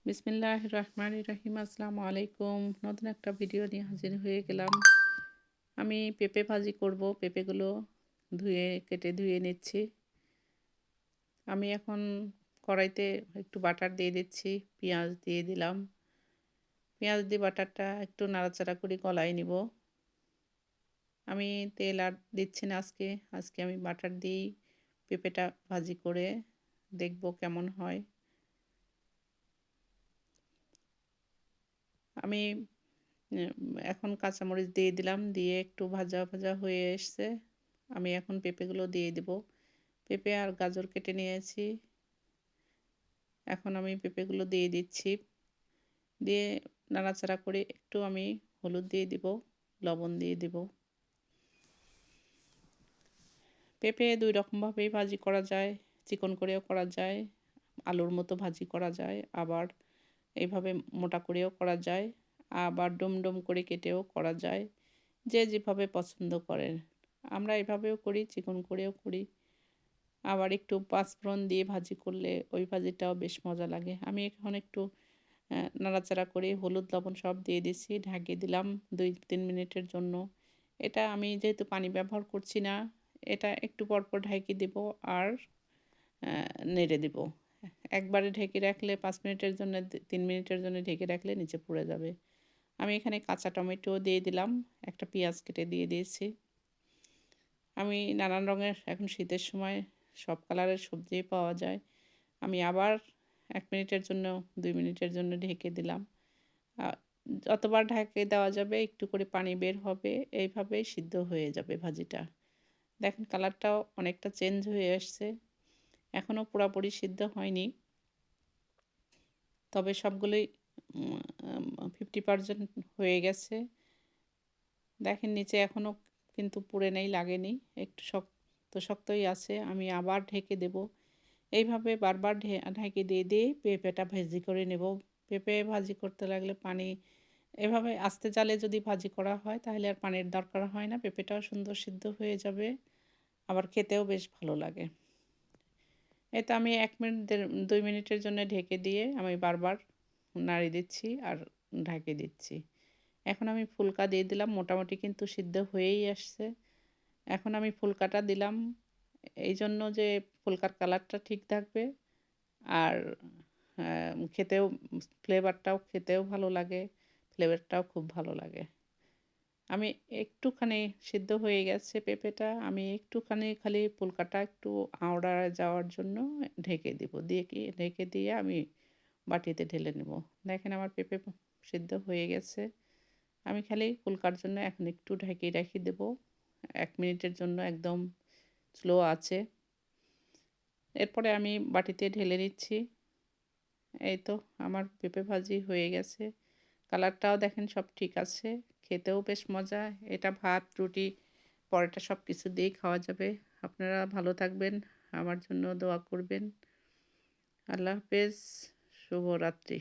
বিসমিল্লাহির রহমানির রহিম। আসসালামু আলাইকুম। নতুন একটা ভিডিও নিয়ে হাজির হয়ে গেলাম। আমি পেঁপে ভাজি করব। পেঁপেগুলো কেটে ধুয়ে নিচ্ছি। আমি এখন কড়াইতে একটু বাটার দিয়ে দিচ্ছি। পেঁয়াজ দিয়ে দিলাম। পেঁয়াজ দিয়ে বাটারটা একটু নাড়াচাড়া করে গলায় নিব। আমি তেল আর দিচ্ছি না আজকে। আজকে আমি বাটার দিয়েই পেঁপেটা ভাজি করে দেখব কেমন হয়। আমি এখন কাঁচামরিচ দিয়ে দিলাম। দিয়ে একটু ভাজা ভাজা হয়ে এসছে। আমি এখন পেঁপেগুলো দিয়ে দিব। পেঁপে আর গাজর কেটে নিয়েছি। এখন আমি পেঁপেগুলো দিয়ে দিচ্ছি। দিয়ে নাড়াচাড়া করে একটু আমি হলুদ দিয়ে দিব, লবণ দিয়ে দিব। পেঁপে ২ রকমভাবেই ভাজি করা যায়। চিকন করেও করা যায়, আলুর মতো ভাজি করা যায়, আবার এইভাবে মোটা করেও করা যায়, আবার ডুম করে কেটেও করা যায়। যে যেভাবে পছন্দ করেন। আমরা এভাবেও করি, চিকন করেও করি। আবার একটু পাঁচফোড়ন দিয়ে ভাজি করলে ওই ভাজিটাও বেশ মজা লাগে। আমি এখন একটু নাড়াচাড়া করে হলুদ, লবণ সব দিয়ে দিচ্ছি। ঢাকিয়ে দিলাম ২-৩ মিনিটের জন্য। এটা আমি যেহেতু পানি ব্যবহার করছি না, এটা একটু পরপর ঢাকিয়ে দেব আর নেড়ে দেব। একবারে ঢেকে রাখলে ৫ মিনিটের জন্য ৩ মিনিটের জন্য ঢেকে রাখলে নিচে পুড়ে যাবে। আমি এখানে কাঁচা টমেটো দিয়ে দিলাম। একটা পেঁয়াজ কেটে দিয়ে দিয়েছি। আমি নানান রঙের, এখন শীতের সময় সব কালারের সবজিই পাওয়া যায়। আমি আবার ১ মিনিটের জন্য ২ মিনিটের জন্য ঢেকে দিলাম। আ যতবার ঢেকে দেওয়া যাবে একটু করে পানি বের হবে, এইভাবেই সিদ্ধ হয়ে যাবে ভাজিটা। দেখেন কালারটাও অনেকটা চেঞ্জ হয়ে আসছে। এখনও পুরাপুরি সিদ্ধ হয়নি। তবে সবগুলোই 50% হয়ে গেছে। দেখেন নিচে এখনও কিন্তু পুড়ে নেই, লাগেনি। একটু শক্তই আছে। আমি আবার ঢেকে দেব। এইভাবে বারবার ঢেকে দিয়ে পেঁপেটা ভাজি করে নেব। পেঁপে ভাজি করতে লাগলে পানি এভাবে আস্তে জালে যদি ভাজি করা হয় তাহলে আর পানির দরকার হয় না। পেঁপেটাও সুন্দর সিদ্ধ হয়ে যাবে। আবার খেতেও বেশ ভালো লাগে। এই তো আমি ১ মিনিট ২ মিনিটের জন্য ঢেকে দিয়ে আমি বারবার নাড়িয়ে দিচ্ছি আর ঢেকে দিচ্ছি। এখন আমি ফুলকা দিয়ে দিলাম। মোটামুটি কিন্তু সিদ্ধ হয়েই আসছে। এখন আমি ফুলকাটা দিলাম এইজন্য যে ফুলকার কালারটা ঠিক থাকবে আর খেতেও খেতেও ভালো লাগে, ফ্লেভারটাও খুব ভালো লাগে। আমি একটুখানি সিদ্ধ হয়ে গেছে পেঁপেটা। আমি একটুখানি খালি ফুলকাটা একটু আওড়া যাওয়ার জন্য ঢেকে দিয়ে আমি বাটিতে ঢেলে নেব। দেখেন আমার পেঁপে সিদ্ধ হয়ে গেছে। আমি খালি ফুলকার জন্য এখন একটু রেখে দেব। ১ মিনিটের জন্য একদম স্লো আঁচে। এরপরে আমি বাটিতে ঢেলে নিচ্ছি। এই তো আমার পেঁপে ভাজি হয়ে গেছে। কালারটাও দেখেন সব ঠিক আছে। খেতেও বেশ মজা। এটা ভাত, রুটি, পরোটা সব কিছু দিয়েই খাওয়া যাবে। আপনারা ভালো থাকবেন। আমার জন্য দোয়া করবেন। আল্লাহ হাফেজ। শুভরাত্রি।